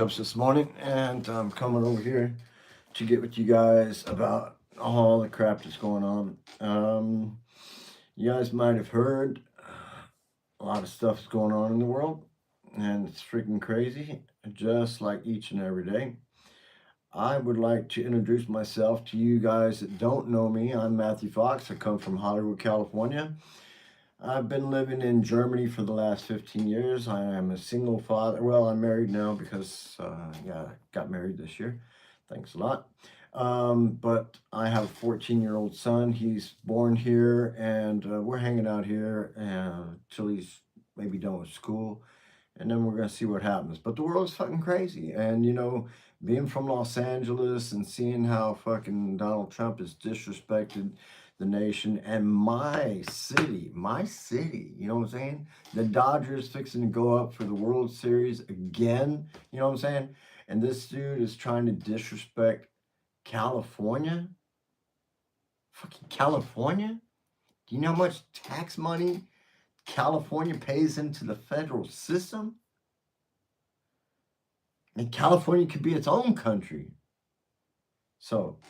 Ups this morning, and I'm coming over here to get with you guys about all the crap that's going on. You guys might have heard a lot of stuff's going on in the world, and it's freaking crazy, just like each and every day. I would like to introduce myself to you guys that don't know me. I'm Matthew Fox. I come from Hollywood, California. I've been living in Germany for the last 15 years. I am a single father. Well, I'm married now because, yeah, I got married this year. Thanks a lot. But I have a 14-year-old son. He's born here, and we're hanging out here till he's maybe done with school. And then we're going to see what happens. But the world's fucking crazy. And, being from Los Angeles and seeing how fucking Donald Trump has disrespected the nation and my city, you know what I'm saying? The Dodgers fixing to go up for the World Series again, you know what I'm saying? And this dude is trying to disrespect California. Fucking California? Do you know how much tax money California pays into the federal system? And California could be its own country. So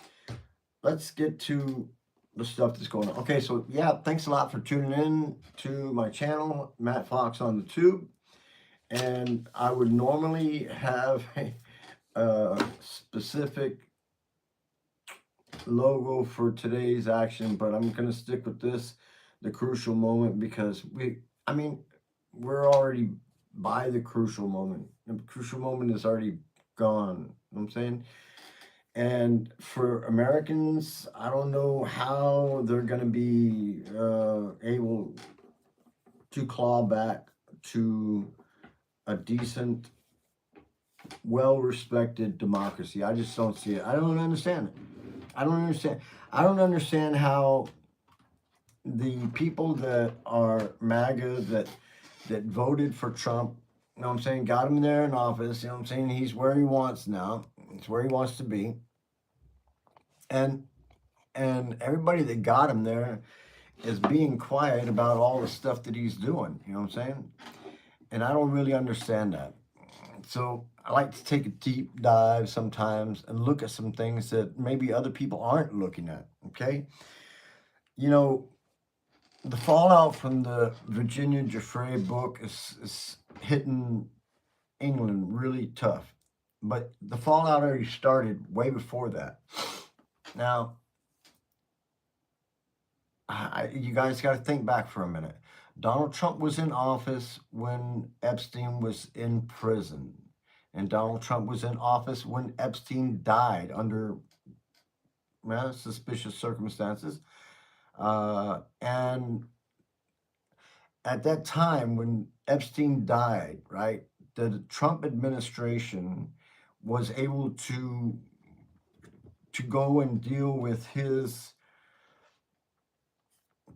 let's get to the stuff that's going on. Okay, so yeah, thanks a lot for tuning in to my channel, Matt Fox on the Tube. And I would normally have a specific logo for today's action, but I'm going to stick with this, the crucial moment, because we're already by the crucial moment. The crucial moment is already gone. You know what I'm saying? And for Americans, I don't know how they're going to be able to claw back to a decent, well-respected democracy. I just don't see it. I don't understand it. I don't understand. I don't understand how the people that are MAGA that voted for Trump, you know what I'm saying, got him there in office, you know what I'm saying, he's where he wants now. It's where he wants to be. And everybody that got him there is being quiet about all the stuff that he's doing, you know what I'm saying? And I don't really understand that. So I like to take a deep dive sometimes and look at some things that maybe other people aren't looking at, okay? You know, the fallout from the Virginia Giuffre book is hitting England really tough. But the fallout already started way before that. Now, you guys got to think back for a minute. Donald Trump was in office when Epstein was in prison. And Donald Trump was in office when Epstein died under suspicious circumstances. And at that time, when Epstein died, right, the Trump administration was able to go and deal with his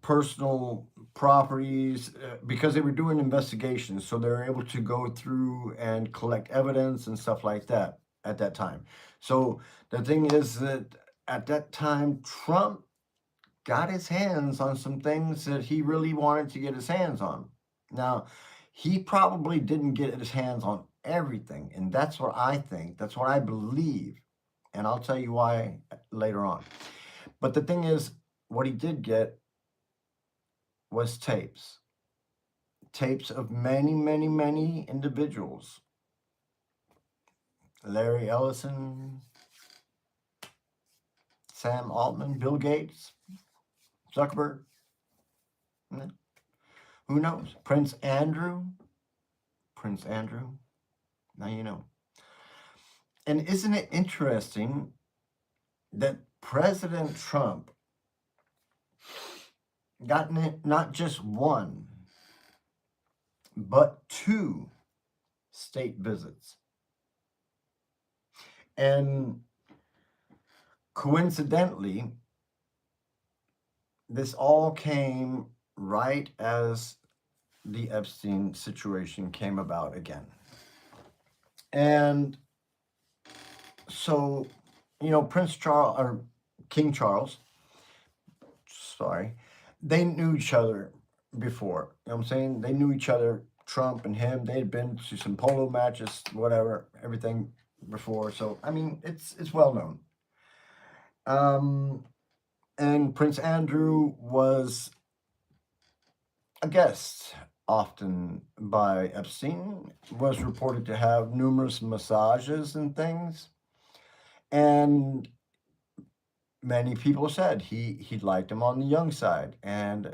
personal properties because they were doing investigations, so they were able to go through and collect evidence and stuff like that at that time. So the thing is that at that time, Trump got his hands on some things that he really wanted to get his hands on. Now, he probably didn't get his hands on everything, and that's what I think. That's what I believe, and I'll tell you why later on. But the thing is, what he did get was tapes of many, many, many individuals. Larry Ellison, Sam Altman, Bill Gates, Zuckerberg. Who knows? Prince Andrew. Now you know. And isn't it interesting that President Trump got not just one, but two state visits. And coincidentally, this all came right as the Epstein situation came about again. And so, Prince Charles, or King Charles, they knew each other before. You know what I'm saying? They knew each other Trump and him, they'd been to some polo matches, whatever, everything before. So I mean, it's well known. And Prince Andrew was a guest often by Epstein, was reported to have numerous massages and things. And many people said he liked him on the young side. And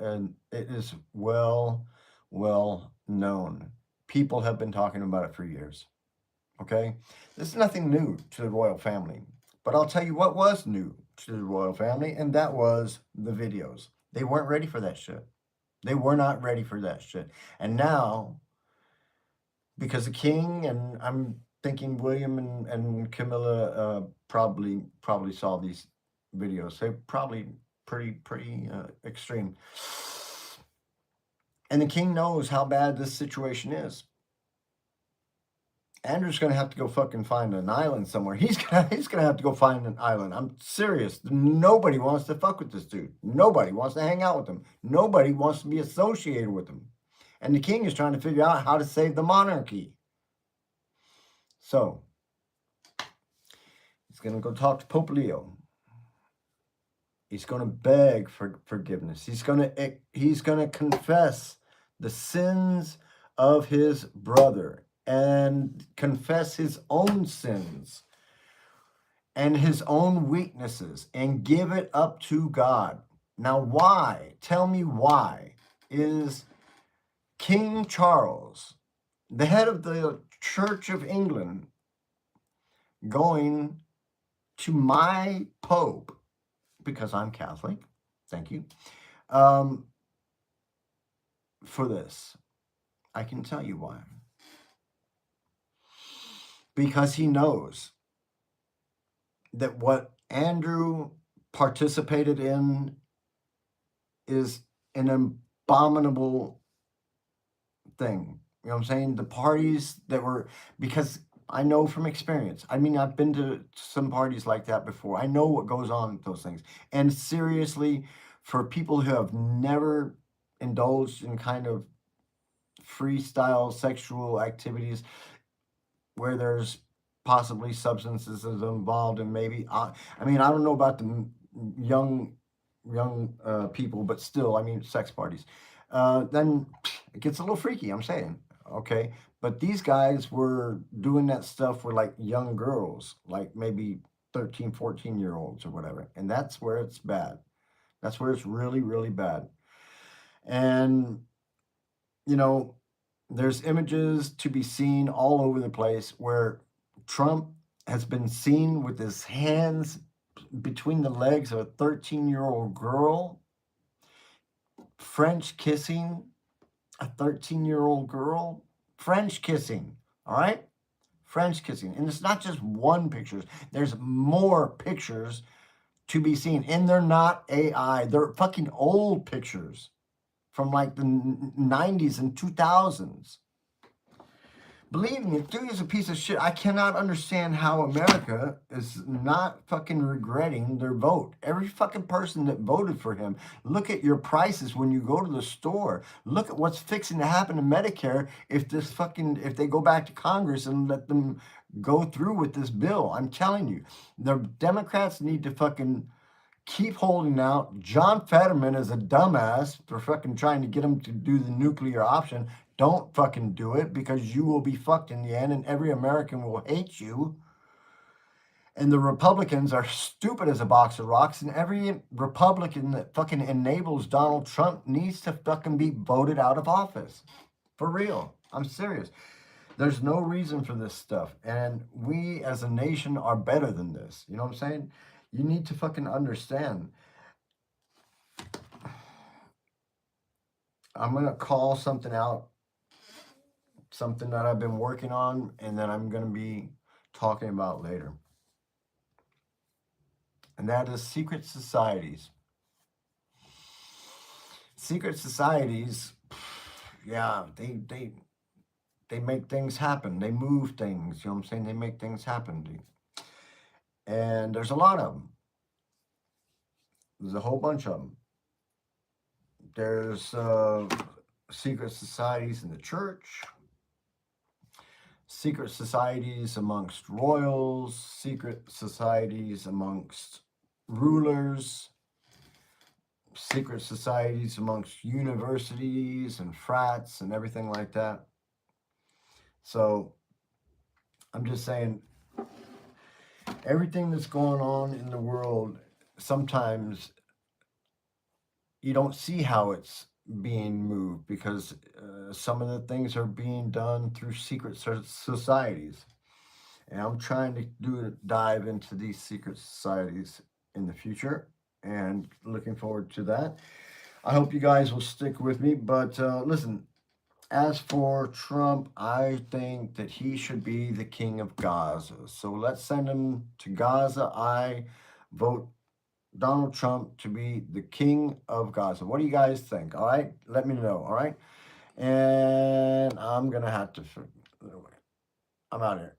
it is well known. People have been talking about it for years. Okay? This is nothing new to the royal family. But I'll tell you what was new to the royal family, and that was the videos. They weren't ready for that shit. They were not ready for that shit. And now, because the king, and I'm thinking William and Camilla probably saw these videos. They're probably pretty extreme. And the king knows how bad this situation is. Andrew's gonna have to go fucking find an island somewhere. He's gonna have to go find an island. I'm serious. Nobody wants to fuck with this dude. Nobody wants to hang out with him. Nobody wants to be associated with him. And the king is trying to figure out how to save the monarchy. So he's gonna go talk to Pope Leo. He's gonna beg for forgiveness. He's gonna confess the sins of his brother and confess his own sins and his own weaknesses and give it up to God. Now, why? Tell me why is King Charles, the head of the Church of England, going to my Pope, because I'm Catholic, thank you, for this? I can tell you why. Because he knows that what Andrew participated in is an abominable thing. You know what I'm saying? The parties that were, because I know from experience. I mean, I've been to some parties like that before. I know what goes on with those things. And seriously, for people who have never indulged in kind of freestyle sexual activities where there's possibly substances involved, and maybe I mean, I don't know about the young people, but still, I mean, sex parties, then it gets a little freaky, I'm saying. Okay, but these guys were doing that stuff with like young girls, like maybe 13, 14-year-olds or whatever, and that's where it's bad. That's where it's really bad. And you know, there's images to be seen all over the place where Trump has been seen with his hands between the legs of a 13-year-old girl, French kissing a 13-year-old girl. French kissing, all right? French kissing. And it's not just one picture. There's more pictures to be seen. And they're not AI. They're fucking old pictures from like the 90s and 2000s. Believe me, dude is a piece of shit. I cannot understand how America is not fucking regretting their vote. Every fucking person that voted for him, look at your prices when you go to the store. Look at what's fixing to happen to Medicare if they go back to Congress and let them go through with this bill. I'm telling you, the Democrats need to fucking keep holding out. John Fetterman is a dumbass for fucking trying to get him to do the nuclear option. Don't fucking do it, because you will be fucked in the end, and every American will hate you. And the Republicans are stupid as a box of rocks, and every Republican that fucking enables Donald Trump needs to fucking be voted out of office. For real. I'm serious. There's no reason for this stuff. And we as a nation are better than this. You know what I'm saying? You need to fucking understand. I'm going to call something out, something that I've been working on, and that I'm going to be talking about later. And that is secret societies. Secret societies, yeah, they make things happen. They move things, you know what I'm saying? They make things happen. And there's a lot of them. There's a whole bunch of them. There's secret societies in the church, secret societies amongst royals, secret societies amongst rulers, secret societies amongst universities and frats and everything like that. So I'm just saying, everything that's going on in the world, sometimes you don't see how it's being moved because some of the things are being done through secret societies. And I'm trying to do a dive into these secret societies in the future and looking forward to that. I hope you guys will stick with me. But listen, as for Trump, I think that he should be the king of Gaza. So let's send him to Gaza. I vote Donald Trump to be the king of Gaza. What do you guys think? All right, let me know. All right, and I'm gonna have to. I'm out here.